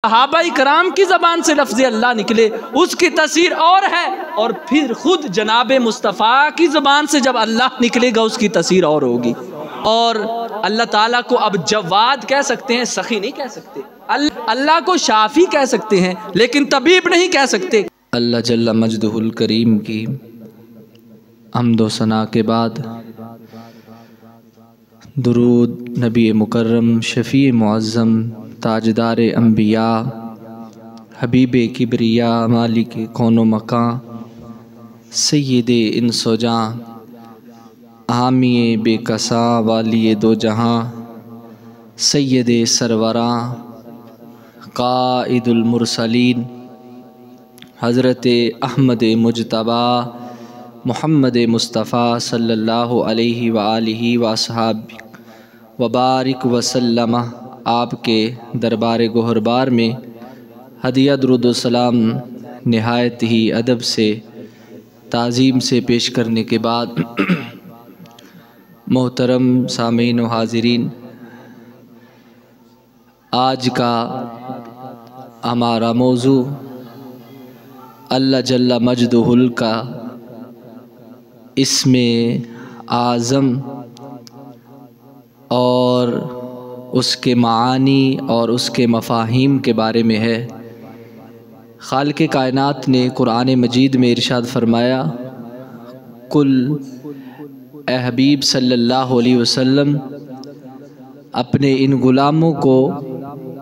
صحابہ کرام کی زبان سے لفظ اللہ نکلے اس کی تاثیر اور ہے، اور پھر خود جناب مصطفیٰ کی زبان سے جب اللہ نکلے گا اس کی تاثیر اور ہوگی۔ اور اللہ تعالیٰ کو اب جواد کہہ سکتے ہیں، سخی نہیں کہہ سکتے۔ اللہ کو شافی کہہ سکتے ہیں لیکن طبیب نہیں کہہ سکتے۔ اللہ جل مجدہ الکریم کی حمد و ثنا کے بعد درود نبی مکرم، شفیع معظم، تاجدار انبیاء، حبیب کبریاء، مالک کون و مکان، سید انس و جاں، حامی بے کساں، والی دو جہاں، سید سروراں، قائد المرسلین، حضرت احمد مجتبی محمد مصطفیٰ صلی اللہ علیہ وآلہ وصحبہ وبارک وسلم، آپ کے دربار گہربار میں ہدیہ درود و سلام نہایت ہی ادب سے تعظیم سے پیش کرنے کے بعد محترم سامعین و حاضرین، آج کا ہمارا موضوع اللہ جل مجدہ کا اسم اعظم اور اس کے معانی اور اس کے مفاہیم کے بارے میں ہے۔ خالق کائنات نے قرآن مجید میں ارشاد فرمایا، قل اے حبیب صلی اللہ علیہ وسلم اپنے ان غلاموں کو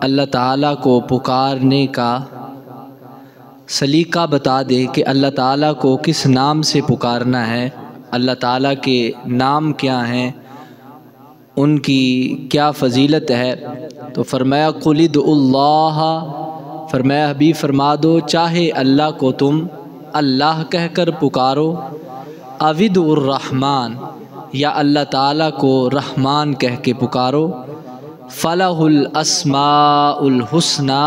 اللہ تعالیٰ کو پکارنے کا سلیقہ بتا دے کہ اللہ تعالیٰ کو کس نام سے پکارنا ہے، اللہ تعالیٰ کے نام کیا ہیں، ان کی کیا فضیلت ہے۔ تو فرمایا قل ادعوا اللہ، فرمایا حبیب فرما دو چاہے اللہ کو تم اللہ کہہ کر پکارو، او ادعوا الرحمن، یا اللہ تعالیٰ کو رحمان کہہ کے پکارو، فلہ الاسماء الحسنی،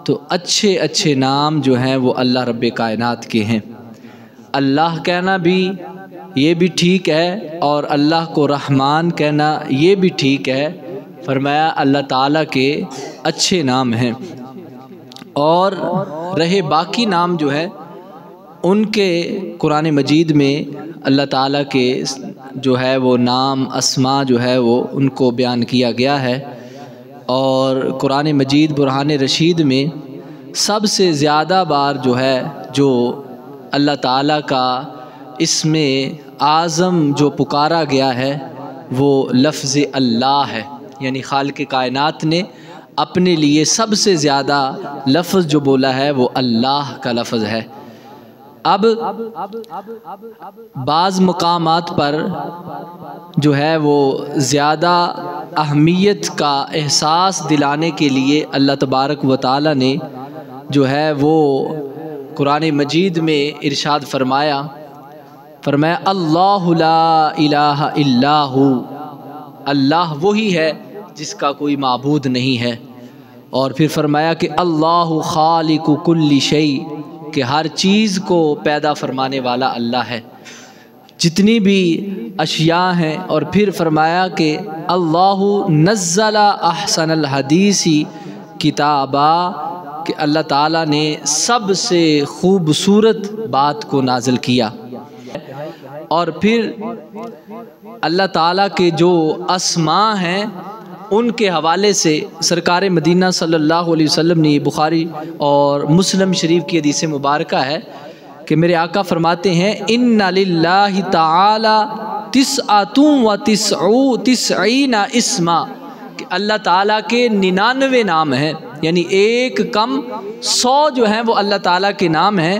تو اچھے اچھے نام جو ہیں وہ اللہ رب کائنات کے ہیں۔ اللہ کہنا بھی یہ بھی ٹھیک ہے اور اللہ کو رحمان کہنا یہ بھی ٹھیک ہے۔ فرمایا اللہ تعالیٰ کے اچھے نام ہیں، اور رہے باقی نام جو ہے ان کے قرآن مجید میں اللہ تعالیٰ کے جو ہے وہ نام اسماء جو ہے وہ ان کو بیان کیا گیا ہے۔ اور قرآن مجید برہان رشید میں سب سے زیادہ بار جو ہے جو اللہ تعالیٰ کا اسم اعظم جو پکارا گیا ہے وہ لفظ اللہ ہے، یعنی خالق کائنات نے اپنے لیے سب سے زیادہ لفظ جو بولا ہے وہ اللہ کا لفظ ہے۔ اب بعض مقامات پر جو ہے وہ زیادہ اہمیت کا احساس دلانے کے لیے اللہ تبارک و تعالی نے جو ہے وہ قرآن مجید میں ارشاد فرمایا اللہ لا الہ الا ہو، اللہ وہی ہے جس کا کوئی معبود نہیں ہے۔ اور پھر فرمایا کہ اللہ خالق کل شیء، کہ ہر چیز کو پیدا فرمانے والا اللہ ہے، جتنی بھی اشیاء ہیں۔ اور پھر فرمایا کہ اللہ نزل احسن الحدیث کتابا، کہ اللہ تعالیٰ نے سب سے خوبصورت بات کو نازل کیا۔ اور پھر اللہ تعالیٰ کے جو اسماء ہیں ان کے حوالے سے سرکار مدینہ صلی اللہ علیہ وسلم نے، بخاری اور مسلم شریف کی حدیث مبارکہ ہے کہ میرے آقا فرماتے ہیں ان للہ تعالی تسعۃ و تسعین اسما، کہ اللہ تعالیٰ کے 99 نام ہیں، یعنی ایک کم 100 جو ہیں وہ اللہ تعالیٰ کے نام ہیں۔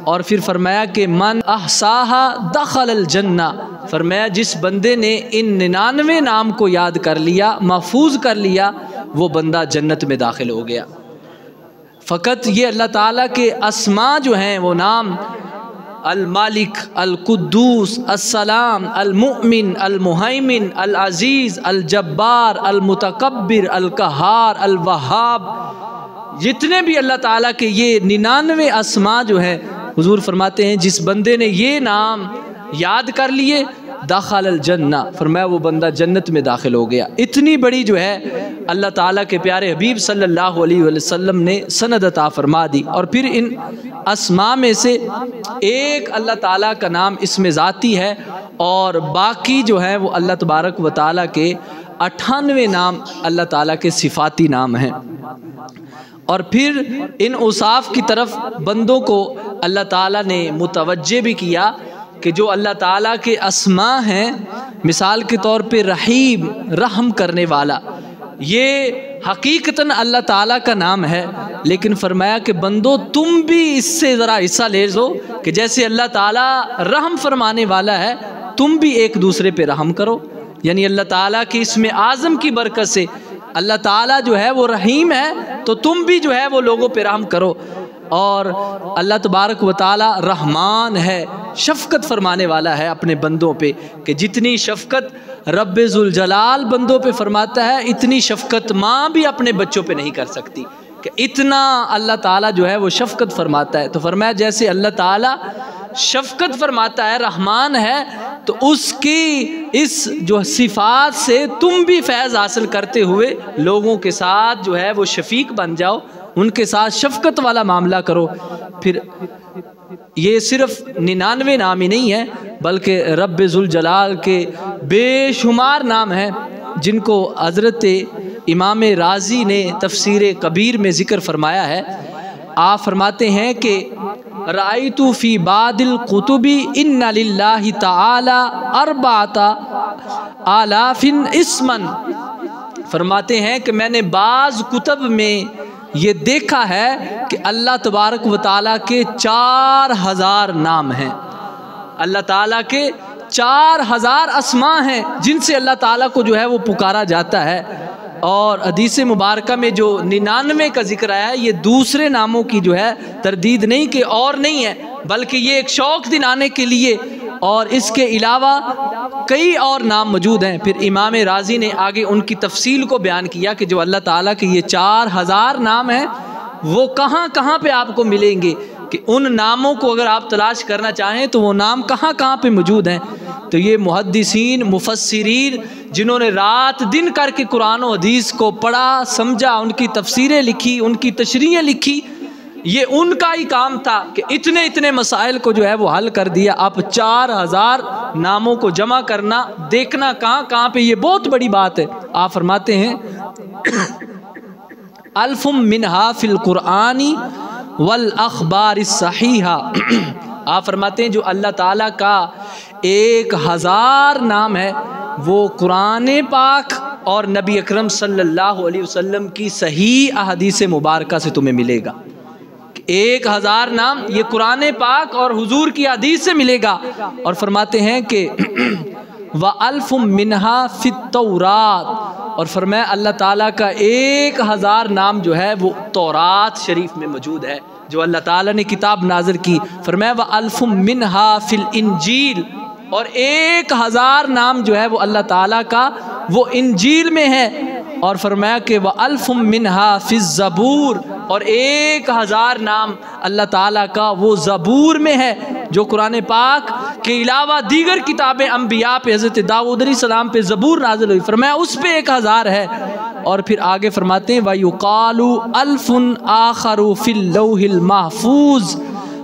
اور پھر فرمایا کہ من احصاہا دخل الجنہ، فرمایا جس بندے نے ان 99 نام کو یاد کر لیا، محفوظ کر لیا، وہ بندہ جنت میں داخل ہو گیا۔ فقط یہ اللہ تعالیٰ کے اسماء جو ہیں وہ نام المالک، القدوس، السلام، المؤمن، المہیمن، العزیز، الجبار، المتکبر، القہار، الوہاب، جتنے بھی اللہ تعالیٰ کے یہ 99 اسماء جو ہیں، حضور فرماتے ہیں جس بندے نے یہ نام یاد کر لیے دخل الجنہ، فرمایا وہ بندہ جنت میں داخل ہو گیا۔ اتنی بڑی جو ہے اللہ تعالیٰ کے پیارے حبیب صلی اللہ علیہ وسلم نے سند عطا فرما دی۔ اور پھر ان اسماء میں سے ایک اللہ تعالیٰ کا نام اسم ذاتی ہے، اور باقی جو ہے وہ اللہ تبارک و تعالیٰ کے 98 نام اللہ تعالیٰ کے صفاتی نام ہیں۔ اور پھر ان اوصاف کی طرف بندوں کو اللہ تعالیٰ نے متوجہ بھی کیا کہ جو اللہ تعالیٰ کے اسماء ہیں، مثال کے طور پہ رحیم، رحم کرنے والا، یہ حقیقتاً اللہ تعالیٰ کا نام ہے، لیکن فرمایا کہ بندو تم بھی اس سے ذرا حصہ لے لو کہ جیسے اللہ تعالیٰ رحم فرمانے والا ہے، تم بھی ایک دوسرے پہ رحم کرو۔ یعنی اللہ تعالیٰ کی اسم اعظم کی برکت سے اللہ تعالیٰ جو ہے وہ رحیم ہے، تو تم بھی جو ہے وہ لوگوں پہ رحم کرو۔ اور اللہ تبارک و تعالیٰ رحمان ہے، شفقت فرمانے والا ہے اپنے بندوں پہ، کہ جتنی شفقت رب ذوالجلال بندوں پہ فرماتا ہے، اتنی شفقت ماں بھی اپنے بچوں پہ نہیں کر سکتی، کہ اتنا اللہ تعالیٰ جو ہے وہ شفقت فرماتا ہے۔ تو فرمایا جیسے اللہ تعالیٰ شفقت فرماتا ہے، رحمان ہے، تو اس کی اس جو صفات سے تم بھی فیض حاصل کرتے ہوئے لوگوں کے ساتھ جو ہے وہ شفیق بن جاؤ، ان کے ساتھ شفقت والا معاملہ کرو۔ پھر یہ صرف 99 نام ہی نہیں ہے، بلکہ رب ذوالجلال کے بے شمار نام ہیں، جن کو حضرت امام رازی نے تفسیر کبیر میں ذکر فرمایا ہے۔ آپ فرماتے ہیں کہ رأیت فی بعض الکتب ان للہ تعالی 4000 اسما، فرماتے ہیں کہ میں نے بعض کتب میں یہ دیکھا ہے کہ اللہ تبارک و تعالیٰ کے 4000 نام ہیں، اللہ تعالیٰ کے 4000 اسماء ہیں جن سے اللہ تعالیٰ کو جو ہے وہ پکارا جاتا ہے۔ اور حدیث مبارکہ میں جو 99 کا ذکر آیا ہے، یہ دوسرے ناموں کی جو ہے تردید نہیں کہ اور نہیں ہے، بلکہ یہ ایک شوق دلانے کے لیے، اور اس کے علاوہ کئی اور نام موجود ہیں۔ پھر امام رازی نے آگے ان کی تفصیل کو بیان کیا کہ جو اللہ تعالیٰ کے یہ 4000 نام ہیں وہ کہاں کہاں پہ آپ کو ملیں گے، کہ ان ناموں کو اگر آپ تلاش کرنا چاہیں تو وہ نام کہاں کہاں پہ موجود ہیں۔ تو یہ محدثین، مفسرین، جنہوں نے رات دن کر کے قرآن و حدیث کو پڑھا، سمجھا، ان کی تفسیریں لکھی، ان کی تشریحیں لکھی، یہ ان کا ہی کام تھا کہ اتنے مسائل کو جو ہے وہ حل کر دیا۔ آپ 4000 ناموں کو جمع کرنا، دیکھنا کہاں کہاں پہ، یہ بہت بڑی بات ہے۔ آپ فرماتے ہیں الف منہا فی القرآن والاخبار الصحیحہ، آپ فرماتے ہیں جو اللہ تعالیٰ کا 1000 نام ہے وہ قرآن پاک اور نبی اکرم صلی اللہ علیہ وسلم کی صحیح احادیث مبارکہ سے تمہیں ملے گا۔ 1000 نام یہ قرآن پاک اور حضور کی حدیث سے ملے گا۔ اور فرماتے ہیں کہ وَأَلْفٌ مِّنْهَا فِي التَّوْرَاتِ، اور فرمایا اللہ تعالیٰ کا 1000 نام جو ہے وہ تورات شریف میں موجود ہے، جو اللہ تعالیٰ نے کتاب نازل کی۔ فرمایا وَأَلْفٌ مِّنْهَا فِي الْإِنْجِيلِ، اور 1000 نام جو ہے وہ اللہ تعالیٰ کا وہ انجیل میں ہے۔ اور فرمایا کہ وَأَلْفٌ مِّنْهَا فِي الزَّبُورِ، اور 1000 نام اللہ تعالیٰ کا وہ زبور میں ہے، جو قرآن پاک کے علاوہ دیگر کتابیں انبیاء پہ، حضرت داؤد علیہ السلام پہ زبور نازل ہوئی، فرمایا اس پہ 1000 ہے۔ اور پھر آگے فرماتے ہیں وَيُقَالُ أَلْفٌ آخَرُ فِي اللَّوْحِ الْمَحْفُوظِ،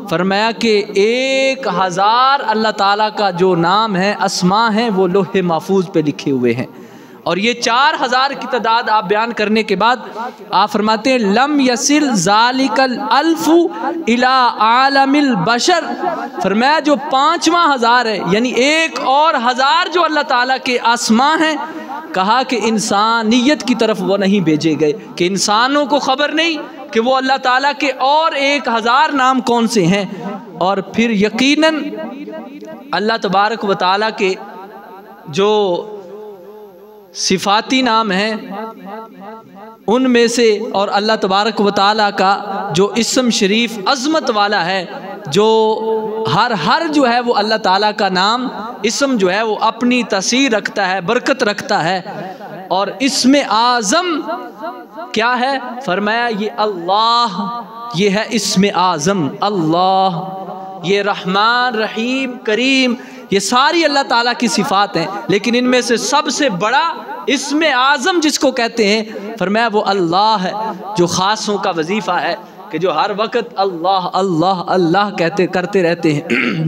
فرمایا کہ 1000 اللہ تعالیٰ کا جو نام ہے، اسماء ہیں، وہ لوح محفوظ پہ لکھے ہوئے ہیں۔ اور یہ 4000 کی تعداد آپ بیان کرنے کے بعد آپ فرماتے ہیں لم یصل ذالک الالف الی عالم البشر، فرمایا جو 5واں 1000 ہے، یعنی ایک اور 1000 جو اللہ تعالیٰ کے اسماء ہیں، کہا کہ انسانیت کی طرف وہ نہیں بھیجے گئے، کہ انسانوں کو خبر نہیں کہ وہ اللہ تعالیٰ کے اور 1000 نام کون سے ہیں۔ اور پھر یقیناً اللہ تبارک و تعالیٰ کے جو صفاتی نام ہیں ان میں سے، اور اللہ تبارک و تعالیٰ کا جو اسم شریف عظمت والا ہے، جو ہر جو ہے وہ اللہ تعالیٰ کا نام اسم جو ہے وہ اپنی تاثیر رکھتا ہے، برکت رکھتا ہے۔ اور اسم اعظم کیا ہے؟ فرمایا یہ اللہ، یہ ہے اسم اعظم اللہ، یہ رحمان رحیم کریم یہ ساری اللہ تعالیٰ کی صفات ہیں، لیکن ان میں سے سب سے بڑا اسم اعظم جس کو کہتے ہیں، فرمایا وہ اللہ ہے، جو خاصوں کا وظیفہ ہے کہ جو ہر وقت اللہ اللہ اللہ کرتے رہتے ہیں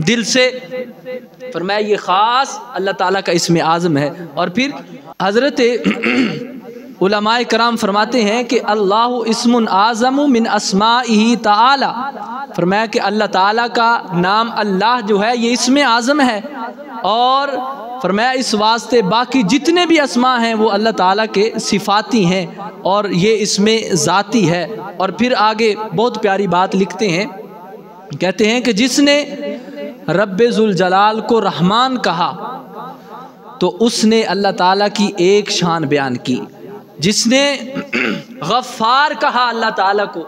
دل سے۔ فرمایا یہ خاص اللہ تعالیٰ کا اسم اعظم ہے۔ اور پھر حضرت علماء کرام فرماتے ہیں کہ اللہ اسم اعظم من اسمائہ تعالی، فرمایا کہ اللہ تعالیٰ کا نام اللہ جو ہے یہ اسم اعظم ہے، اور فرمایا اس واسطے باقی جتنے بھی اسماء ہیں وہ اللہ تعالیٰ کے صفاتی ہیں اور یہ اسم ذاتی ہے۔ اور پھر آگے بہت پیاری بات لکھتے ہیں، کہتے ہیں کہ جس نے رب ذوالجلال کو رحمان کہا تو اس نے اللہ تعالیٰ کی ایک شان بیان کی، جس نے غفار کہا اللہ تعالیٰ کو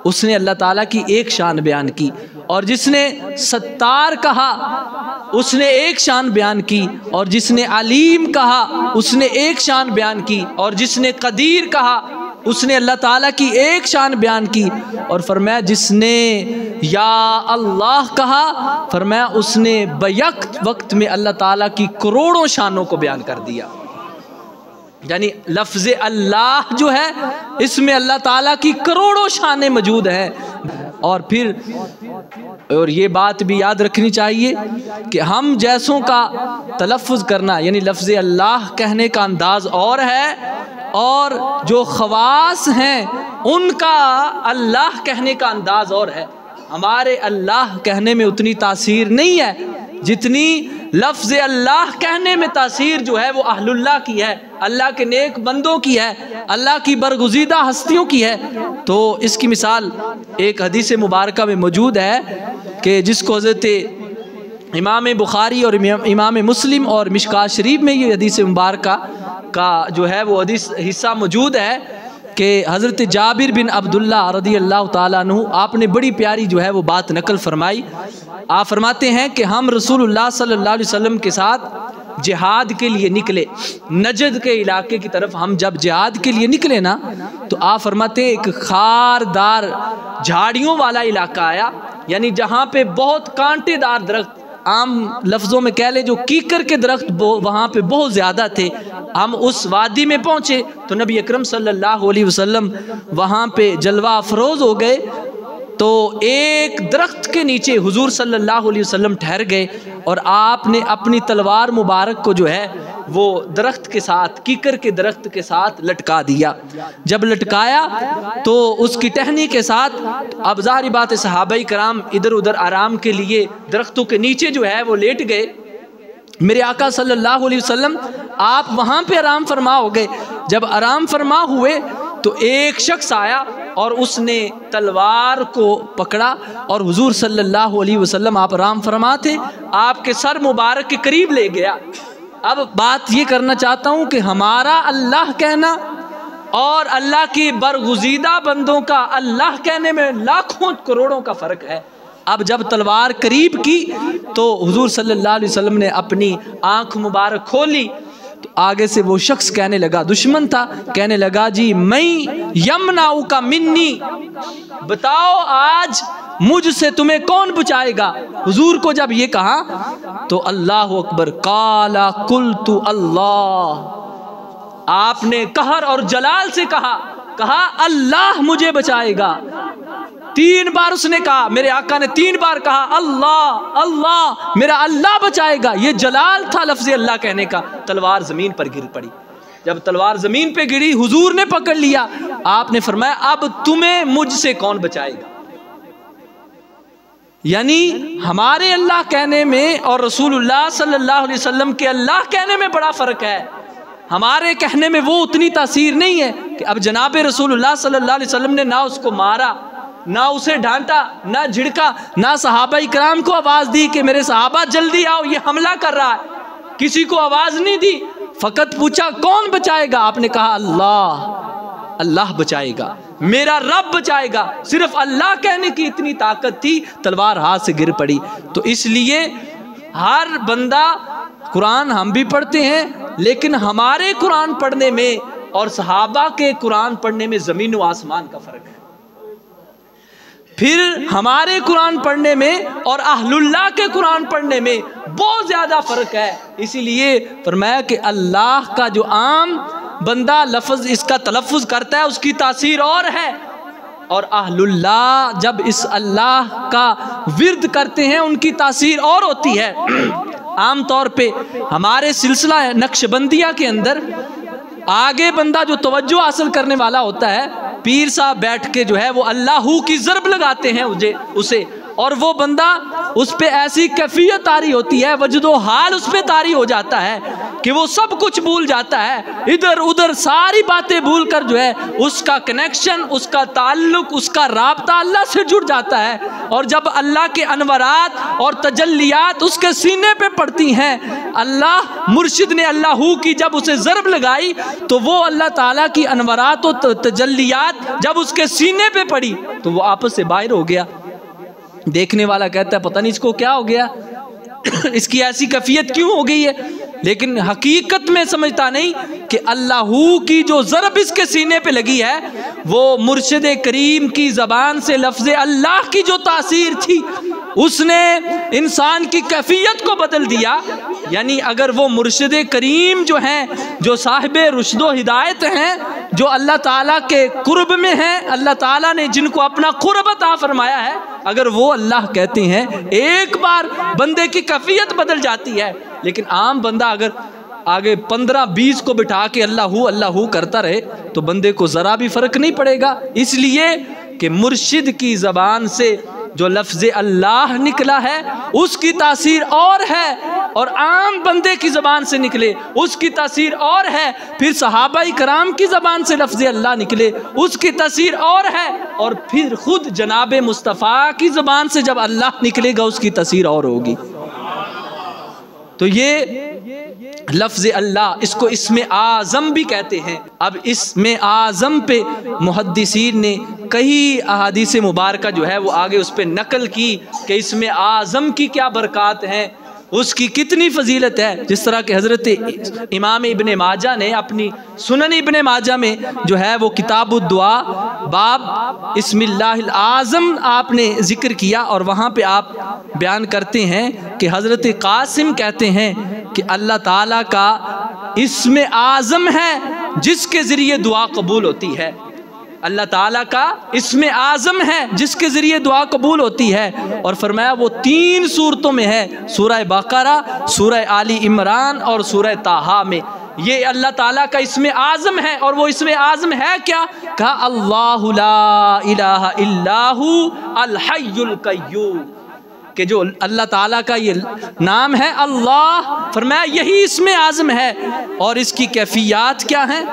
اس نے اللہ تعالیٰ کی ایک شان بیان کی، اور جس نے ستار کہا اس نے ایک شان بیان کی، اور جس نے علیم کہا اس نے ایک شان بیان کی، اور جس نے قدیر کہا اس نے اللہ تعالیٰ کی ایک شان بیان کی، اور فرمایا جس نے یا اللہ کہا فرمایا اس نے بیک وقت میں اللہ تعالیٰ کی کروڑوں شانوں کو بیان کر دیا۔ یعنی لفظ اللہ جو ہے اس میں اللہ تعالیٰ کی کروڑوں شانیں موجود ہیں۔ اور پھر اور یہ بات بھی یاد رکھنی چاہیے کہ ہم جیسوں کا تلفظ کرنا یعنی لفظ اللہ کہنے کا انداز اور ہے، اور جو خواص ہیں ان کا اللہ کہنے کا انداز اور ہے۔ ہمارے اللہ کہنے میں اتنی تاثیر نہیں ہے جتنی لفظ اللہ کہنے میں تاثیر جو ہے وہ اہل اللہ کی ہے، اللہ کے نیک بندوں کی ہے، اللہ کی برگزیدہ ہستیوں کی ہے۔ تو اس کی مثال ایک حدیث مبارکہ میں موجود ہے کہ جس کو حضرت امام بخاری اور امام مسلم اور مشکوٰۃ شریف میں یہ حدیث مبارکہ کا جو ہے وہ حدیث حصہ موجود ہے کہ حضرت جابر بن عبداللہ رضی اللہ تعالیٰ عنہ آپ نے بڑی پیاری جو ہے وہ بات نقل فرمائی۔ آپ فرماتے ہیں کہ ہم رسول اللہ صلی اللہ علیہ وسلم کے ساتھ جہاد کے لیے نکلے، نجد کے علاقے کی طرف ہم جب جہاد کے لیے نکلے نا تو آپ فرماتے ہیں ایک خاردار جھاڑیوں والا علاقہ آیا، یعنی جہاں پہ بہت کانٹے دار درخت، عام لفظوں میں کہہ لیں جو کیکر کے درخت وہاں پہ بہت زیادہ تھے۔ ہم اس وادی میں پہنچے تو نبی اکرم صلی اللہ علیہ وسلم وہاں پہ جلوہ افروز ہو گئے، تو ایک درخت کے نیچے حضور صلی اللہ علیہ وسلم ٹھہر گئے، اور آپ نے اپنی تلوار مبارک کو جو ہے وہ درخت کے ساتھ کیکر کے درخت کے ساتھ لٹکا دیا۔ جب لٹکایا تو اس کی ٹہنی کے ساتھ اب ظاہری بات صحابہ کرام ادھر ادھر آرام کے لیے درختوں کے نیچے جو ہے وہ لیٹ گئے۔ میرے آقا صلی اللہ علیہ وسلم آپ وہاں پہ آرام فرما ہو گئے۔ جب آرام فرما ہوئے تو ایک شخص آیا اور اس نے تلوار کو پکڑا، اور حضور صلی اللہ علیہ وسلم آپ آرام فرما تھے، آپ کے سر مبارک کے قریب لے گیا۔ اب بات یہ کرنا چاہتا ہوں کہ ہمارا اللہ کہنا اور اللہ کی برگزیدہ بندوں کا اللہ کہنے میں لاکھوں کروڑوں کا فرق ہے۔ اب جب تلوار قریب کی تو حضور صلی اللہ علیہ وسلم نے اپنی آنکھ مبارک کھولی تو آگے سے وہ شخص کہنے لگا، دشمن تھا، کہنے لگا جی میں یمنعک منی، بتاؤ آج مجھ سے تمہیں کون بچائے گا۔ حضور کو جب یہ کہا تو اللہ اکبر، قال قلت اللہ، آپ نے قہر اور جلال سے کہا اللہ مجھے بچائے گا۔ 3 بار اس نے کہا، میرے آقا نے 3 بار کہا اللہ اللہ، میرا اللہ بچائے گا۔ یہ جلال تھا لفظ اللہ کہنے کا۔ تلوار زمین پر گر پڑی۔ جب تلوار زمین پہ گری حضور نے پکڑ لیا، آپ نے فرمایا اب تمہیں مجھ سے کون بچائے گا۔ یعنی ہمارے اللہ کہنے میں اور رسول اللہ صلی اللہ علیہ وسلم کے اللہ کہنے میں بڑا فرق ہے۔ ہمارے کہنے میں وہ اتنی تاثیر نہیں ہے کہ اب جناب رسول اللہ صلی اللہ علیہ وسلم نے نہ اس کو مارا، نہ اسے ڈانٹا، نہ جھڑکا، نہ صحابہ کرام کو آواز دی کہ میرے صحابہ جلدی آؤ یہ حملہ کر رہا ہے، کسی کو آواز نہیں دی، فقط پوچھا کون بچائے گا، آپ نے کہا اللہ، اللہ بچائے گا، میرا رب بچائے گا۔ صرف اللہ کہنے کی اتنی طاقت تھی، تلوار ہاتھ سے گر پڑی۔ تو اس لیے ہر بندہ، قرآن ہم بھی پڑھتے ہیں لیکن ہمارے قرآن پڑھنے میں اور صحابہ کے قرآن پڑھنے میں زمین و آسمان کا فرق ہے۔ پھر ہمارے قرآن پڑھنے میں اور اہل اللہ کے قرآن پڑھنے میں بہت زیادہ فرق ہے۔ اسی لیے فرمایا کہ اللہ کا جو عام بندہ لفظ اس کا تلفظ کرتا ہے اس کی تاثیر اور ہے، اور اہل اللہ جب اس اللہ کا ورد کرتے ہیں ان کی تاثیر اور ہوتی ہے۔ عام طور پہ ہمارے سلسلہ نقش بندیہ کے اندر آگے بندہ جو توجہ حاصل کرنے والا ہوتا ہے، پیر صاحب بیٹھ کے جو ہے وہ اللہ کی ضرب لگاتے ہیں اسے، اور وہ بندہ اس پہ ایسی کیفیت طاری ہوتی ہے، وجد و حال اس پہ طاری ہو جاتا ہے کہ وہ سب کچھ بھول جاتا ہے، ادھر ادھر ساری باتیں بھول کر جو ہے اس کا کنیکشن، اس کا تعلق، اس کا رابطہ اللہ سے جڑ جاتا ہے۔ اور جب اللہ کے انوارات اور تجلیات اس کے سینے پہ پڑتی ہیں، اللہ مرشد نے اللہ کی جب اسے ضرب لگائی تو وہ اللہ تعالیٰ کی انوارات و تجلیات جب اس کے سینے پہ پڑی تو وہ آپس سے باہر ہو گیا۔ دیکھنے والا کہتا ہے پتہ نہیں اس کو کیا ہو گیا، اس کی ایسی کیفیت کیوں ہو گئی ہے، لیکن حقیقت میں سمجھتا نہیں کہ اللہ کی جو ضرب اس کے سینے پہ لگی ہے وہ مرشد کریم کی زبان سے لفظ اللہ کی جو تاثیر تھی اس نے انسان کی کیفیت کو بدل دیا۔ یعنی اگر وہ مرشد کریم جو ہیں، جو صاحب رشد و ہدایت ہیں، جو اللہ تعالیٰ کے قرب میں ہیں، اللہ تعالیٰ نے جن کو اپنا قرب عطا فرمایا ہے، اگر وہ اللہ کہتے ہیں ایک بار بندے کی کیفیت بدل جاتی ہے۔ لیکن عام بندہ اگر آگے 15-20 کو بٹھا کے اللہ کرتا رہے تو بندے کو ذرا بھی فرق نہیں پڑے گا، اس لیے کہ مرشد کی زبان سے جو لفظ اللہ نکلا ہے اس کی تاثیر اور ہے، اور عام بندے کی زبان سے نکلے اس کی تاثیر اور ہے، پھر صحابہ کرام کی زبان سے لفظ اللہ نکلے اس کی تاثیر اور ہے، اور پھر خود جناب مصطفیٰ کی زبان سے جب اللہ نکلے گا اس کی تاثیر اور ہوگی۔ تو یہ لفظ اللہ، اس کو اسم اعظم بھی کہتے ہیں۔ اب اسم اعظم پہ محدثین نے کئی احادیث مبارکہ جو ہے وہ آگے اس پہ نقل کی کہ اسم اعظم کی کیا برکات ہیں، اس کی کتنی فضیلت ہے۔ جس طرح کہ حضرت امام ابن ماجہ نے اپنی سنن ابن ماجہ میں جو ہے وہ کتاب الدعا باب اسم اللہ الاعظم آپ نے ذکر کیا، اور وہاں پہ آپ بیان کرتے ہیں کہ حضرت قاسم کہتے ہیں کہ اللہ تعالیٰ کا اسم اعظم ہے جس کے ذریعے دعا قبول ہوتی ہے۔ اللہ تعالیٰ کا اسم اعظم ہے جس کے ذریعے دعا قبول ہوتی ہے، اور فرمایا وہ 3 صورتوں میں ہے، سورہ بقرہ، سورہ آل عمران اور سورہ طٰہٰ میں۔ یہ اللہ تعالیٰ کا اسم اعظم ہے، اور وہ اسم اعظم ہے کیا؟ کہا اللہ لا الہ الا ھو الحی القیوم، کہ جو اللہ تعالیٰ کا یہ نام ہے اللہ، فرمایا یہی اسم اعظم ہے۔ اور اس کی کیفیات کیا ہیں؟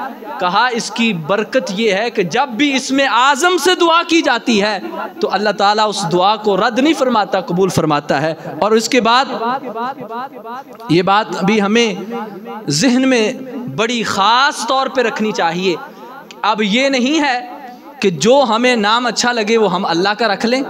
کہا اس کی برکت یہ ہے کہ جب بھی اسم اعظم سے دعا کی جاتی ہے تو اللہ تعالیٰ اس دعا کو رد نہیں فرماتا، قبول فرماتا ہے۔ اور اس کے بعد یہ بات بھی ہمیں ذہن میں بڑی خاص طور پہ رکھنی چاہیے، اب یہ نہیں ہے کہ جو ہمیں نام اچھا لگے وہ ہم اللہ کا رکھ لیں۔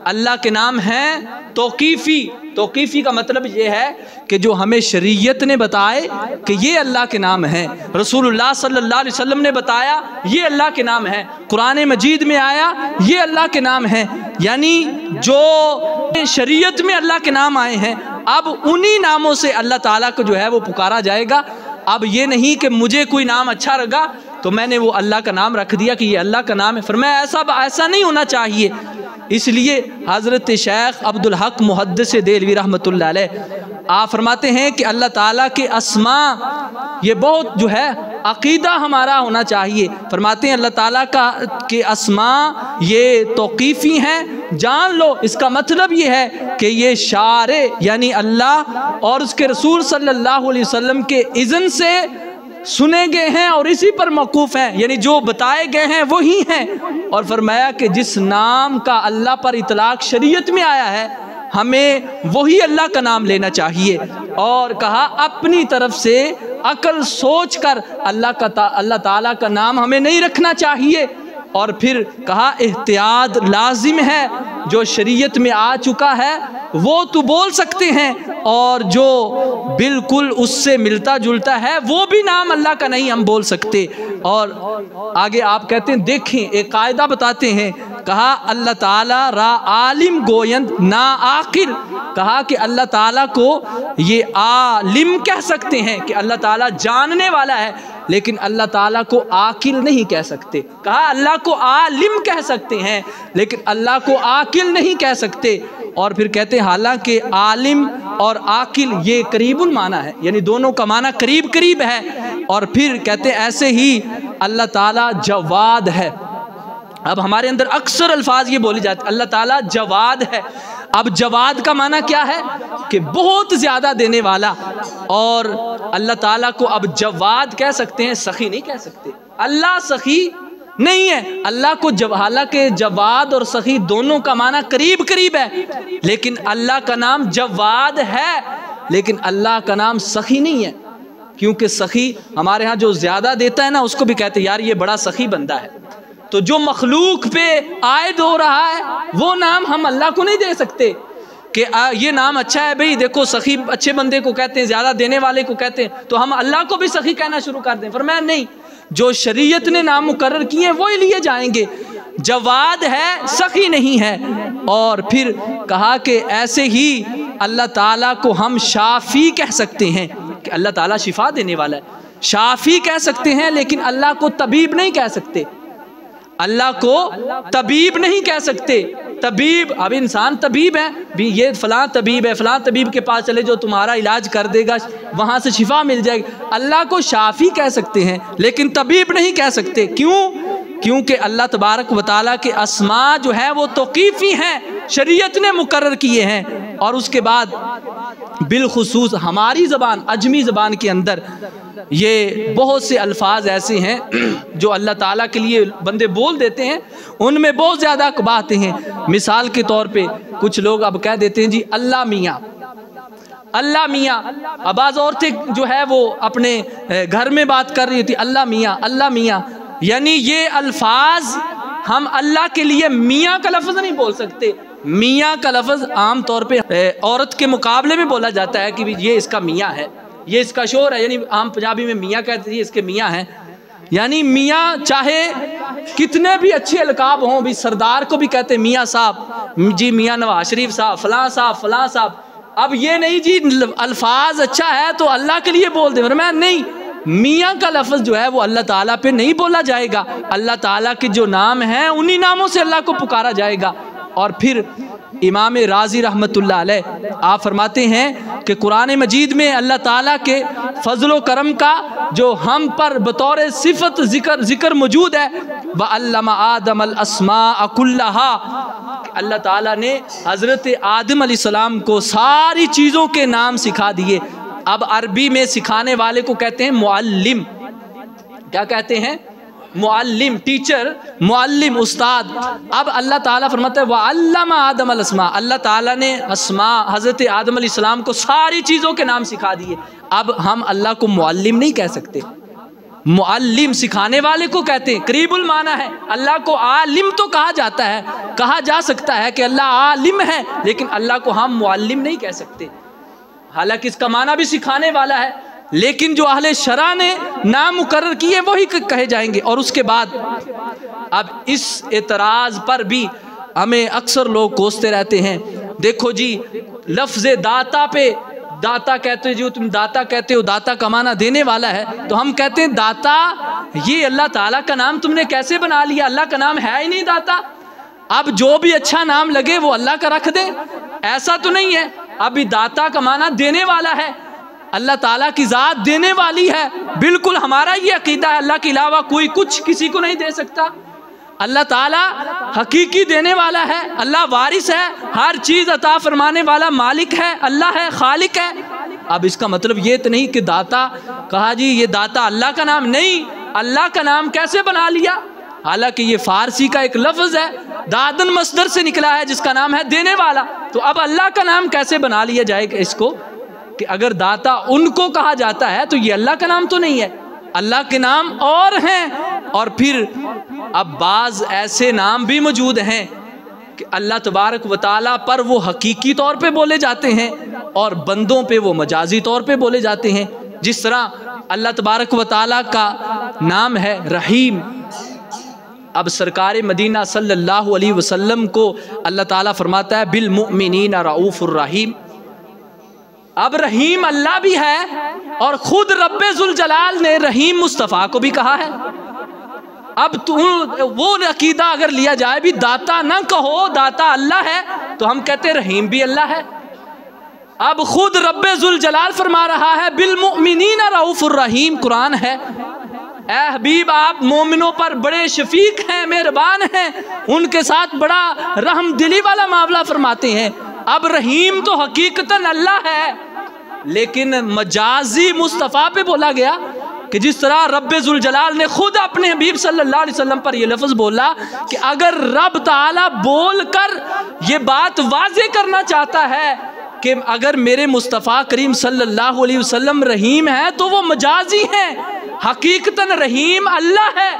اللہ کے نام ہیں توقیفی کا مطلب یہ ہے کہ جو ہمیں شریعت نے بتائے کہ یہ اللہ کے نام ہیں، رسول اللہ صلی اللہ علیہ وسلم نے بتایا یہ اللہ کے نام ہیں، قرآن مجید میں آیا یہ اللہ کے نام ہیں، یعنی جو شریعت میں اللہ کے نام آئے ہیں اب انہی ناموں سے اللہ تعالیٰ کو جو ہے وہ پکارا جائے گا۔ اب یہ نہیں کہ مجھے کوئی نام اچھا لگا تو میں نے وہ اللہ کا نام رکھ دیا کہ یہ اللہ کا نام ہے، فرمایا ایسا نہیں ہونا چاہیے۔ اس لیے حضرت شیخ عبدالحق محدث دہلوی رحمۃ اللہ علیہ آپ فرماتے ہیں کہ اللہ تعالیٰ کے اسماء یہ بہت جو ہے عقیدہ ہمارا ہونا چاہیے۔ فرماتے ہیں اللہ تعالیٰ کے اسماء یہ توقیفی ہیں، جان لو اس کا مطلب یہ ہے کہ یہ شارع یعنی اللہ اور اس کے رسول صلی اللہ علیہ وسلم کے اذن سے سنے گئے ہیں اور اسی پر موقوف ہیں، یعنی جو بتائے گئے ہیں وہی ہیں۔ اور فرمایا کہ جس نام کا اللہ پر اطلاق شریعت میں آیا ہے ہمیں وہی اللہ کا نام لینا چاہیے، اور کہا اپنی طرف سے عقل سوچ کر اللہ تعالیٰ کا نام ہمیں نہیں رکھنا چاہیے۔ اور پھر کہا احتیاط لازم ہے، جو شریعت میں آ چکا ہے وہ تو بول سکتے ہیں، اور جو بالکل اس سے ملتا جلتا ہے وہ بھی نام اللہ کا نہیں ہم بول سکتے۔ اور آگے آپ کہتے ہیں دیکھیں ایک قاعدہ بتاتے ہیں، کہا اللہ تعالیٰ را عالم گویند نا عاقل، کہا کہ اللہ تعالیٰ کو یہ عالم کہہ سکتے ہیں کہ اللہ تعالیٰ جاننے والا ہے، لیکن اللہ تعالیٰ کو عاقل نہیں کہہ سکتے۔ کہا اللہ کو عالم کہہ سکتے ہیں لیکن اللہ کو عاقل نہیں کہہ سکتے۔ اور پھر کہتے ہیں حالانکہ عالم اور عاقل یہ قریب المعنی ہے، یعنی دونوں کا معنی قریب قریب ہے۔ اور پھر کہتے ہیں ایسے ہی اللہ تعالیٰ جواد ہے۔ اب ہمارے اندر اکثر الفاظ یہ بولی جاتے ہیں اللہ تعالیٰ جواد ہے۔ اب جواد کا معنی کیا ہے کہ بہت زیادہ دینے والا، اور اللہ تعالیٰ کو اب جواد کہہ سکتے ہیں، سخی نہیں کہہ سکتے۔ اللہ سخی نہیں ہے، اللہ کو حالانکہ جواد اور سخی دونوں کا معنی قریب قریب ہے، لیکن اللہ کا نام جواد ہے لیکن اللہ کا نام سخی نہیں ہے، کیونکہ سخی ہمارے ہاں جو زیادہ دیتا ہے نا اس کو بھی کہتے ہیں یار یہ بڑا سخی بندہ ہے۔ تو جو مخلوق پہ عائد ہو رہا ہے وہ نام ہم اللہ کو نہیں دے سکتے کہ یہ نام اچھا ہے بھئی دیکھو سخی اچھے بندے کو کہتے ہیں، زیادہ دینے والے کو کہتے ہیں، تو ہم اللہ کو بھی سخی کہنا شروع کر دیں۔ فرمایا نہیں، جو شریعت نے نام مقرر کیے ہیں وہی لیے جائیں گے، جواد ہے سخی نہیں ہے۔ اور پھر کہا کہ ایسے ہی اللہ تعالیٰ کو ہم شافی کہہ سکتے ہیں کہ اللہ تعالیٰ شفا دینے والا ہے، شافی کہہ سکتے ہیں لیکن اللہ کو طبیب نہیں کہہ سکتے، اللہ کو طبیب نہیں کہہ سکتے۔ طبیب، اب انسان طبیب ہے بھی، یہ فلاں طبیب ہے، فلاں طبیب کے پاس چلے جو تمہارا علاج کر دے گا، وہاں سے شفا مل جائے گی۔ اللہ کو شافی کہہ سکتے ہیں لیکن طبیب نہیں کہہ سکتے۔ کیوں؟ کیونکہ اللہ تبارک و تعالیٰ کے اسماء جو ہے وہ توقیفی ہیں، شریعت نے مقرر کیے ہیں۔ اور اس کے بعد بالخصوص ہماری زبان عجمی زبان کے اندر یہ بہت سے الفاظ ایسے ہیں جو اللہ تعالیٰ کے لیے بندے بول دیتے ہیں، ان میں بہت زیادہ باتیں ہیں۔ مثال کے طور پہ کچھ لوگ اب کہہ دیتے ہیں جی اللہ میاں، اللہ میاں۔ اب بعض عورتیں جو ہے وہ اپنے گھر میں بات کر رہی تھی اللہ میاں، اللہ میاں، یعنی یہ الفاظ ہم اللہ کے لیے میاں کا لفظ نہیں بول سکتے۔ میاں کا لفظ عام طور پہ عورت کے مقابلے میں بولا جاتا ہے کہ یہ اس کا میاں ہے، یہ اس کا شوہر ہے، یعنی عام پنجابی میں میاں کہتے ہیں اس کے میاں ہیں، یعنی میاں چاہے کتنے بھی اچھے القاب ہوں، بھی سردار کو بھی کہتے ہیں میاں صاحب، جی میاں نواز شریف صاحب، فلاں صاحب، فلاں صاحب۔ اب یہ نہیں جی الفاظ اچھا ہے تو اللہ کے لیے بول دیں، فرمایا نہیں، میاں کا لفظ جو ہے وہ اللہ تعالیٰ پہ نہیں بولا جائے گا، اللہ تعالیٰ کے جو نام ہیں انہی ناموں سے اللہ کو پکارا جائے گا۔ اور پھر امام رازی رحمت اللہ علیہ آپ فرماتے ہیں کہ قرآن مجید میں اللہ تعالیٰ کے فضل و کرم کا جو ہم پر بطور صفت ذکر موجود ہے، وَعَلَّمَ آدَمَ الْأَسْمَاءَ كُلَّهَا، اللہ تعالیٰ نے حضرت آدم علیہ السلام کو ساری چیزوں کے نام سکھا دیے۔ اب عربی میں سکھانے والے کو کہتے ہیں معلم، کیا کہتے ہیں؟ معلم، ٹیچر، معلم، استاد۔ اب اللہ تعالیٰ فرماتا ہے وَعَلَّمَ آدَمَ الْأَسْمَاءَ، اللہ تعالیٰ نے اسماء حضرت آدم علیہ السلام کو ساری چیزوں کے نام سکھا دیے۔ اب ہم اللہ کو معلم نہیں کہہ سکتے، معلم سکھانے والے کو کہتے ہیں، قریب المعنی ہے۔ اللہ کو عالم تو کہا جاتا ہے، کہا جا سکتا ہے کہ اللہ عالم ہے، لیکن اللہ کو ہم معلم نہیں کہہ سکتے، حالانکہ اس کا معنی بھی سکھانے والا ہے، لیکن جو اہل شرع نے نام مقرر کیے وہی کہے جائیں گے۔ اور اس کے بعد اب اس اعتراض پر بھی ہمیں اکثر لوگ کوستے رہتے ہیں، دیکھو جی لفظ داتا پہ، داتا کہتے جو تم داتا کہتے ہو، داتا کا معنی دینے والا ہے، تو ہم کہتے ہیں داتا یہ اللہ تعالیٰ کا نام تم نے کیسے بنا لیا، اللہ کا نام ہے ہی نہیں داتا۔ اب جو بھی اچھا نام لگے وہ اللہ کا رکھ دے، ایسا تو نہیں ہے۔ ابھی داتا کا معنی دینے والا ہے، اللہ تعالیٰ کی ذات دینے والی ہے، بالکل ہمارا یہ عقیدہ ہے، اللہ کے علاوہ کوئی کچھ کسی کو نہیں دے سکتا۔ اللہ تعالیٰ حقیقی دینے والا ہے، اللہ وارث ہے، ہر چیز عطا فرمانے والا مالک ہے، اللہ ہے، خالق ہے۔ اب اس کا مطلب یہ تو نہیں کہ داتا کہا جی یہ داتا اللہ کا نام نہیں، اللہ کا نام کیسے بنا لیا، حالانکہ یہ فارسی کا ایک لفظ ہے، دادن مصدر سے نکلا ہے جس کا نام ہے دینے والا، تو اب اللہ کا نام کیسے بنا لیا جائے گا اس کو، کہ اگر داتا ان کو کہا جاتا ہے تو یہ اللہ کا نام تو نہیں ہے، اللہ کے نام اور ہیں۔ اور پھر اب بعض ایسے نام بھی موجود ہیں کہ اللہ تبارک و تعالیٰ پر وہ حقیقی طور پہ بولے جاتے ہیں، اور بندوں پہ وہ مجازی طور پہ بولے جاتے ہیں. جس طرح اللہ تبارک و تعالیٰ کا نام ہے رحیم. اب سرکار مدینہ صلی اللہ علیہ وسلم کو اللہ تعالیٰ فرماتا ہے بالمؤمنین رؤوف الرحیم. اب رحیم اللہ بھی ہے اور خود رب ذوالجلال نے رحیم مصطفیٰ کو بھی کہا ہے. اب وہ عقیدہ اگر لیا جائے بھی داتا نہ کہو، داتا اللہ ہے، تو ہم کہتے رحیم بھی اللہ ہے. اب خود رب ذوالجلال فرما رہا ہے بالمؤمنین رؤوف الرحیم. قرآن ہے اے حبیب آپ مومنوں پر بڑے شفیق ہیں، مہربان ہیں، ان کے ساتھ بڑا رحم دلی والا معاملہ فرماتے ہیں. اب رحیم تو حقیقتاً اللہ ہے، لیکن مجازی مصطفیٰ پہ بولا گیا کہ جس طرح رب ذوالجلال نے خود اپنے حبیب صلی اللہ علیہ وسلم پر یہ لفظ بولا کہ اگر رب تعالیٰ بول کر یہ بات واضح کرنا چاہتا ہے کہ اگر میرے مصطفیٰ کریم صلی اللہ علیہ وسلم رحیم ہے تو وہ مجازی ہیں، حقیقتاً رحیم اللہ ہے.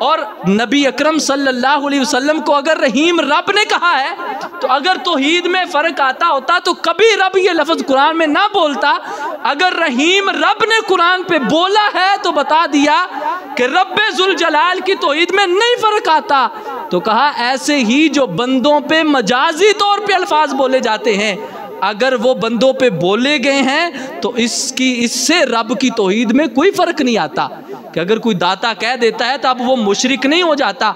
اور نبی اکرم صلی اللہ علیہ وسلم کو اگر رحیم رب نے کہا ہے تو اگر توحید میں فرق آتا ہوتا تو کبھی رب یہ لفظ قرآن میں نہ بولتا. اگر رحیم رب نے قرآن پہ بولا ہے تو بتا دیا کہ رب ذوالجلال کی توحید میں نہیں فرق آتا. تو کہا ایسے ہی جو بندوں پہ مجازی طور پہ الفاظ بولے جاتے ہیں اگر وہ بندوں پہ بولے گئے ہیں تو اس سے رب کی توحید میں کوئی فرق نہیں آتا. کہ اگر کوئی داتا کہہ دیتا ہے تو اب وہ مشرک نہیں ہو جاتا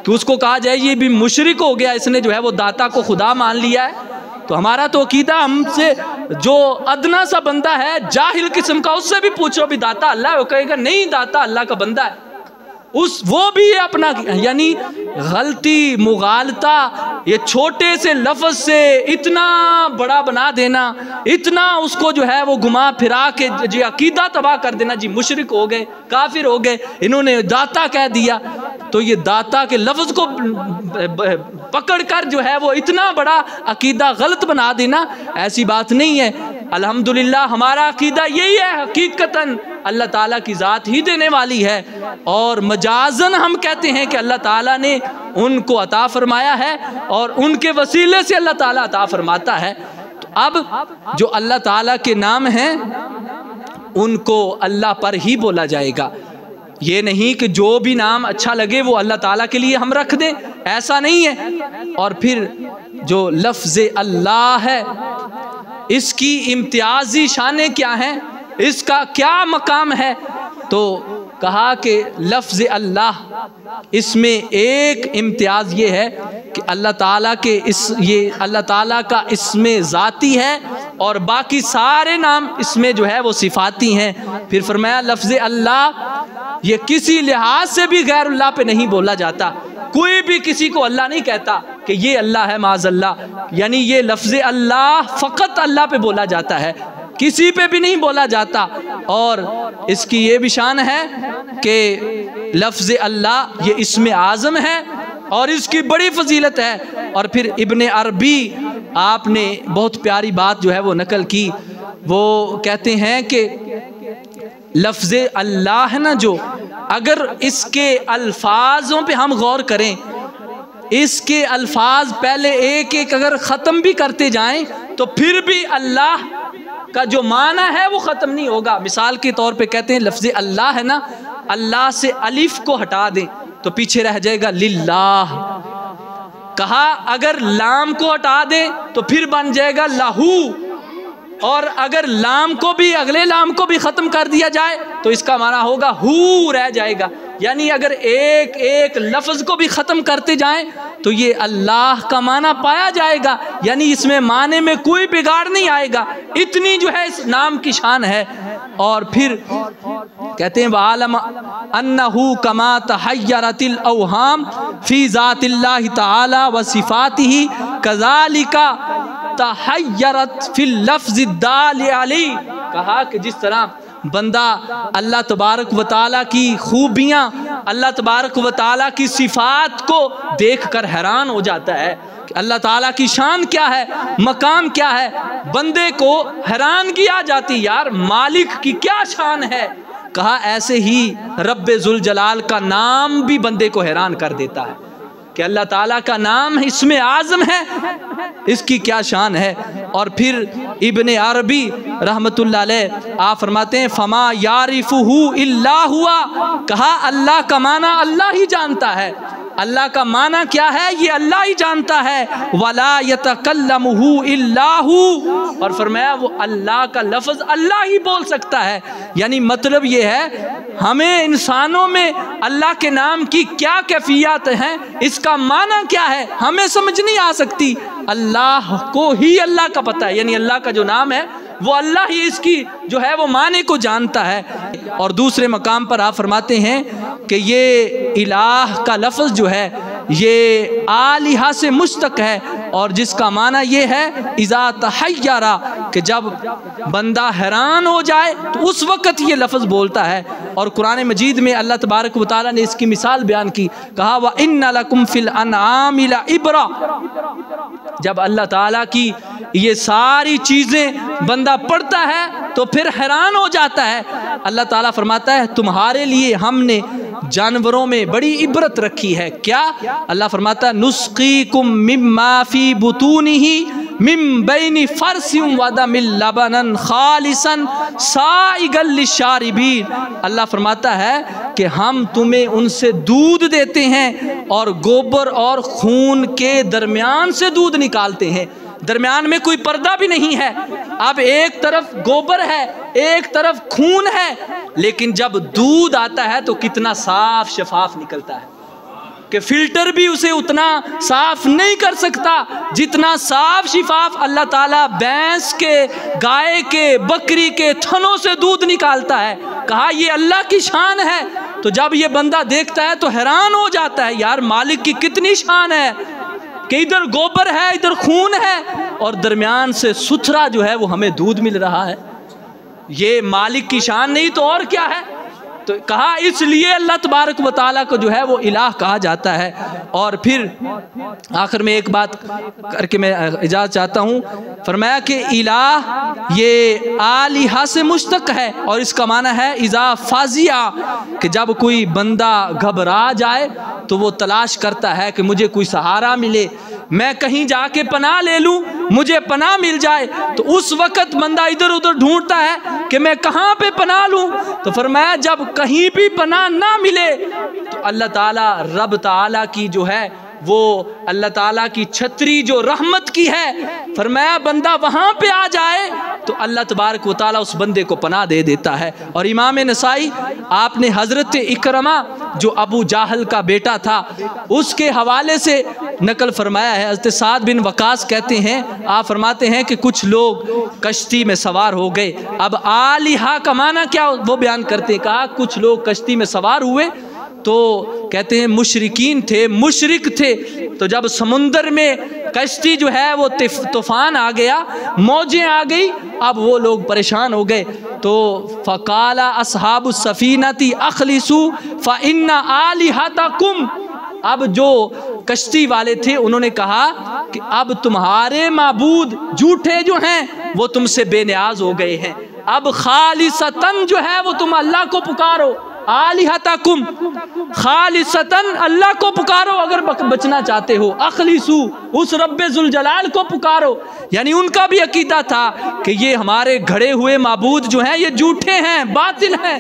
کہ اس کو کہا جائے یہ بھی مشرک ہو گیا، اس نے جو ہے وہ داتا کو خدا مان لیا ہے. تو ہمارا تو عقیدہ ہم سے جو ادنا سا بندہ ہے جاہل قسم کا، اس سے بھی پوچھو بھی داتا اللہ ہے، وہ کہے گا نہیں داتا اللہ کا بندہ ہے. وہ بھی اپنا یعنی غلطی مغالطہ یہ چھوٹے سے لفظ سے اتنا بڑا بنا دینا، اتنا اس کو جو ہے وہ گما پھرا کے جی عقیدہ تباہ کر دینا، جی مشرک ہو گئے، کافر ہو گئے، انہوں نے داتا کہہ دیا. تو یہ داتا کے لفظ کو پکڑ کر جو ہے وہ اتنا بڑا عقیدہ غلط بنا دینا ایسی بات نہیں ہے. الحمدللہ ہمارا عقیدہ یہی ہے، حقیقتاً اللہ تعالیٰ کی ذات ہی دینے والی ہے، اور مجازن ہم کہتے ہیں کہ اللہ تعالیٰ نے ان کو عطا فرمایا ہے اور ان کے وسیلے سے اللہ تعالیٰ عطا فرماتا ہے. تو اب جو اللہ تعالیٰ کے نام ہیں ان کو اللہ پر ہی بولا جائے گا. یہ نہیں کہ جو بھی نام اچھا لگے وہ اللہ تعالیٰ کے لیے ہم رکھ دیں، ایسا نہیں ہے. اور پھر جو لفظ اللہ ہے اس کی امتیازی شانیں کیا ہیں، اس کا کیا مقام ہے؟ تو کہا کہ لفظ اللہ اس میں ایک امتیاز یہ ہے کہ اللہ تعالیٰ کے یہ اللہ تعالیٰ کا اسم ذاتی ہے اور باقی سارے نام اس میں جو ہے وہ صفاتی ہیں. پھر فرمایا لفظ اللہ یہ کسی لحاظ سے بھی غیر اللہ پہ نہیں بولا جاتا. کوئی بھی کسی کو اللہ نہیں کہتا کہ یہ اللہ ہے معاذ اللہ، یعنی یہ لفظ اللہ فقط اللہ پہ بولا جاتا ہے، کسی پہ بھی نہیں بولا جاتا. اور اس کی یہ بھی شان ہے کہ لفظ اللہ یہ اسم اعظم ہے اور اس کی بڑی فضیلت ہے. اور پھر ابن عربی آپ نے بہت پیاری بات جو ہے وہ نقل کی، وہ کہتے ہیں کہ لفظ اللہ ہے نا جو، اگر اس کے الفاظوں پہ ہم غور کریں، اس کے الفاظ پہلے ایک ایک اگر ختم بھی کرتے جائیں تو پھر بھی اللہ کا جو معنی ہے وہ ختم نہیں ہوگا. مثال کے طور پہ کہتے ہیں لفظ اللہ ہے نا، اللہ سے الف کو ہٹا دیں تو پیچھے رہ جائے گا للہ. کہا اگر لام کو ہٹا دیں تو پھر بن جائے گا لہو، اور اگر لام کو بھی اگلے لام کو بھی ختم کر دیا جائے تو اس کا معنی ہوگا ہو رہ جائے گا. یعنی اگر ایک ایک لفظ کو بھی ختم کرتے جائیں تو یہ اللہ کا معنی پایا جائے گا، یعنی اس میں معنی میں کوئی بگاڑ نہیں آئے گا. اتنی جو ہے اس نام کی شان ہے. اور پھر کہتے ہیں وَعَلَمَ أَنَّهُ كَمَا تَحَيَّرَتِ الْأَوْهَامِ فِي ذَاتِ اللَّهِ تَعَالَى وَصِفَاتِهِ كَذَلِكَ تَحَيَّرَتْ فِي اللَّفْظِ الدَّالِ عَلَيْهِ. کہا کہ جس طرح بندہ اللہ تبارک و تعالیٰ کی خوبیاں، اللہ تبارک و تعالیٰ کی صفات کو دیکھ کر حیران ہو جاتا ہے کہ اللہ تعالیٰ کی شان کیا ہے، مقام کیا ہے، بندے کو حیرانگی آ جاتی یار مالک کی کیا شان ہے. کہا ایسے ہی رب ذوالجلال کا نام بھی بندے کو حیران کر دیتا ہے کہ اللہ تعالیٰ کا نام اسم اعظم ہے، اس کی کیا شان ہے. اور پھر ابن عربی رحمتullah علیہ آپ فرماتے ہیں فما یعرفہ الا ہوا، کہا اللہ کا معنی اللہ ہی جانتا ہے، اللہ کا معنی کیا ہے یہ اللہ ہی جانتا ہے، ولا یتکلمہ الا ہو، اور فرمایا وہ اللہ کا لفظ اللہ ہی بول سکتا ہے۔ یعنی مطلب یہ ہے ہمیں انسانوں میں اللہ کے نام کی کیا کیفیات ہیں، اس کا معنی کیا ہے ہمیں سمجھ نہیں آ سکتی، اللہ کو ہی اللہ کا پتہ ہے، یعنی اللہ کا جو نام ہے وہ اللہ ہی اس کی جو ہے وہ معنی کو جانتا ہے۔ اور دوسرے مقام پر آپ فرماتے ہیں کہ یہ الہ کا لفظ جو ہے یہ آلہہ سے مشتق ہے، اور جس کا معنی یہ ہے اذا تحیرا، کہ جب بندہ حیران ہو جائے تو اس وقت یہ لفظ بولتا ہے۔ اور قرآن مجید میں اللہ تبارک و تعالیٰ نے اس کی مثال بیان کی، کہا وَإِنَّ لَكُمْ فِي الْأَنْعَامِ لَعِبْرَةً، جب اللہ تعالیٰ کی یہ ساری چیزیں بندہ پڑھتا ہے تو پھر حیران ہو جاتا ہے۔ اللہ تعالیٰ فرماتا ہے تمہارے لیے ہم نے جانوروں میں بڑی عبرت رکھی ہے، کیا؟ اللہ فرماتا ہے نسقیکم مما فی بطونہ من بین فرث ودم لبنا خالصا سائغا للشاربین، اللہ فرماتا ہے کہ ہم تمہیں ان سے دودھ دیتے ہیں اور گوبر اور خون کے درمیان سے دودھ نکالتے ہیں، درمیان میں کوئی پردہ بھی نہیں ہے، اب ایک طرف گوبر ہے ایک طرف خون ہے، لیکن جب دودھ آتا ہے تو کتنا صاف شفاف نکلتا ہے کہ فلٹر بھی اسے اتنا صاف نہیں کر سکتا جتنا صاف شفاف اللہ تعالیٰ بھینس کے، گائے کے، بکری کے تھنوں سے دودھ نکالتا ہے۔ کہا یہ اللہ کی شان ہے، تو جب یہ بندہ دیکھتا ہے تو حیران ہو جاتا ہے یار مالک کی کتنی شان ہے کہ ادھر گوبر ہے ادھر خون ہے اور درمیان سے ستھرا جو ہے وہ ہمیں دودھ مل رہا ہے، یہ مالک کی شان نہیں تو اور کیا ہے؟ تو کہا اس لیے اللہ تبارک و تعالیٰ کو جو ہے وہ الہ کہا جاتا ہے۔ اور پھر آخر میں ایک بات کر کے میں اجازت چاہتا ہوں، فرمایا کہ الہ یہ آلہہ سے مشتق ہے، اور اس کا معنی ہے اذا فازیا، کہ جب کوئی بندہ گھبرا جائے تو وہ تلاش کرتا ہے کہ مجھے کوئی سہارا ملے، میں کہیں جا کے پناہ لے لوں، مجھے پناہ مل جائے، تو اس وقت بندہ ادھر ادھر ڈھونڈتا ہے کہ میں کہاں پہ پناہ لوں، تو فرمایا جب کہیں بھی پناہ نہ ملے تو اللہ تعالیٰ رب تعالیٰ کی جو ہے وہ اللہ تعالیٰ کی چھتری جو رحمت کی ہے، فرمایا بندہ وہاں پہ آ جائے تو اللہ تبارک و تعالیٰ اس بندے کو پناہ دے دیتا ہے۔ اور امام نسائی آپ نے حضرت اکرمہ جو ابو جہل کا بیٹا تھا اس کے حوالے سے نقل فرمایا ہے، حضرت سعد بن وقاص کہتے ہیں، آپ فرماتے ہیں کہ کچھ لوگ کشتی میں سوار ہو گئے، اب آلہہ کا معنی کیا وہ بیان کرتے ہیں، کہا کچھ لوگ کشتی میں سوار ہوئے تو کہتے ہیں مشرکین تھے، مشرک تھے، تو جب سمندر میں کشتی جو ہے وہ طوفان آ گیا، موجیں آ گئی، اب وہ لوگ پریشان ہو گئے، تو فقال اصحاب السفینۃ اخلصوا فإن آلہتکم، اب جو کشتی والے تھے انہوں نے کہا کہ اب تمہارے معبود جھوٹے جو ہیں وہ تم سے بے نیاز ہو گئے ہیں، اب خالصتاً جو ہے وہ تم اللہ کو پکارو، آلہتکم خالصتاً اللہ کو پکارو اگر بچنا چاہتے ہو، اخلصو اس رب ذوالجلال کو پکارو۔ یعنی ان کا بھی عقیدہ تھا کہ یہ ہمارے گھڑے ہوئے معبود جو ہیں یہ جھوٹے ہیں، باطل ہیں،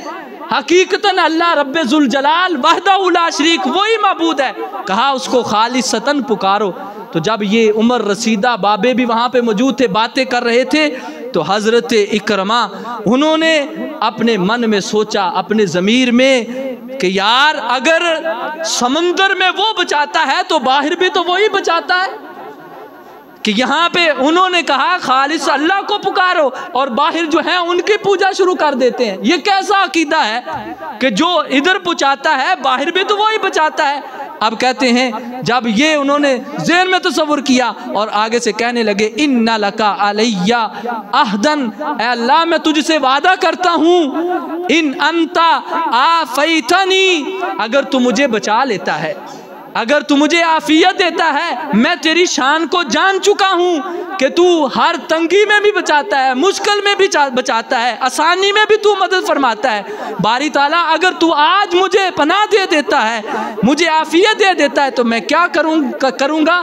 حقیقتاً اللہ رب ذوالجلال وحدہ لا شریک وہی معبود ہے، کہا اس کو خالصتاً پکارو۔ تو جب یہ عمر رسیدہ بابے بھی وہاں پہ موجود تھے، باتیں کر رہے تھے، تو حضرت اکرمہ انہوں نے اپنے من میں سوچا، اپنے ضمیر میں، کہ یار اگر سمندر میں وہ بچاتا ہے تو باہر بھی تو وہی بچاتا ہے، کہ یہاں پہ انہوں نے کہا خالص اللہ کو پکارو اور باہر جو ہیں ان کی پوجا شروع کر دیتے ہیں، یہ کیسا عقیدہ ہے کہ جو ادھر پہنچاتا ہے باہر بھی تو وہی بچاتا ہے۔ اب کہتے ہیں جب یہ انہوں نے ذہن میں تصور کیا اور آگے سے کہنے لگے ان لک علی عہدن، اے اللہ میں تجھ سے وعدہ کرتا ہوں، ان انت عافیتنی، اگر تو مجھے بچا لیتا ہے، اگر تو مجھے عافیت دیتا ہے، میں تیری شان کو جان چکا ہوں کہ تو ہر تنگی میں بھی بچاتا ہے، مشکل میں بھی بچاتا ہے، آسانی میں بھی تو مدد فرماتا ہے، باری تعالیٰ اگر تو آج مجھے پناہ دے دیتا ہے، مجھے عافیت دے دیتا ہے، تو میں کیا کروں گا؟